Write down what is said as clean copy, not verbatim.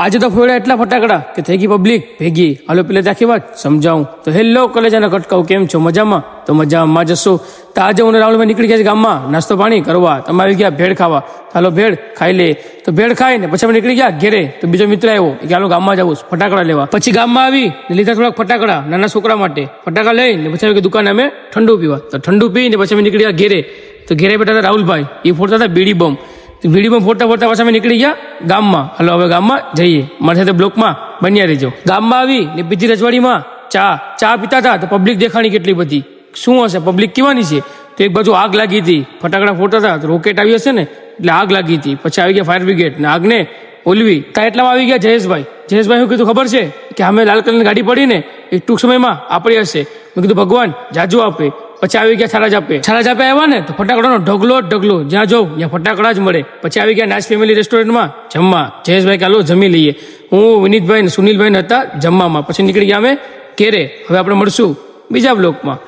આજે તો ફોડ્યા એટલા ફટાકડા કે થઈ ગઈ પબ્લિક ભેગી. હાલો પેલે આખી વાત સમજાવું તો હેલો કલેજાના કટકાઉ, કેમ છો? મજામાં? તો મજામાં જશો. તો આજે હું રાહુલભાઈ નીકળી ગયા છે ગામમાં નાસ્તો પાણી કરવા. તમે આવી ગયા ભેળ ખાવા, હાલો ભેળ ખાઈ લે. તો ભેળ ખાઈ ને પછી અમે નીકળી ગયા ઘેરે. તો બીજો મિત્ર આવ્યો કે હાલો ગામમાં જવું ફટાકડા લેવા. પછી ગામમાં આવી ને લીધા થોડાક ફટાકડા નાના છોકરા માટે. ફટાકડા લઈને પછી આવી દુકાને અમે ઠંડુ પીવા. તો ઠંડુ પીને પછી અમે નીકળી ગયા ઘેરે. તો ઘેરે બેઠા હતા રાહુલભાઈ, એ ફોડતા હતા બીડી બમ. બીડી બમ ફોડતા ફોડતા પાછા અમે નીકળી ગયા ગામમાં. હાલો હવે ગામમાં જઈએ, મારી સાથે બ્લોકમાં બન્યા રહેજો. ગામમાં આવી ને બીજી રજવાડીમાં ચા પીતા હતા. તો પબ્લિક દેખાણી કેટલી બધી, શું હશે પબ્લિક કેવાની છે. તો એક બાજુ આગ લાગી હતી, ફટાકડા ફોડતા હતા તો રોકેટ આવી હશે ને એટલે આગ લાગી હતી. પછી આવી ગયા ફાયર બ્રિગેડ ને આગને ઓલવી. ત્યાં એટલામાં આવી ગયા જયેશભાઈ. જયેશભાઈ શું કીધું ખબર છે કે અમે લાલ કલરની ગાડી પડીને એક ટૂંક સમયમાં આપણી હશે. મેં કીધું ભગવાન જાજુ આપે. પછી આવી ગયા છાલા જાપે આવ્યા ને તો ફટાકડાનો ઢગલો જ્યાં જોઉં ત્યાં ફટાકડા જ મળે. પછી આવી ગયા નાચ ફેમિલી રેસ્ટોરન્ટમાં જમવા. જયેશભાઈ કે હાલો જમી લઈએ. હું વિનીતભાઈ ને સુનિલભાઈ હતા જમવામાં. પછી નીકળી ગયા અમે ઘેરે. હવે આપણે મળશું બીજા બ્લોકમાં.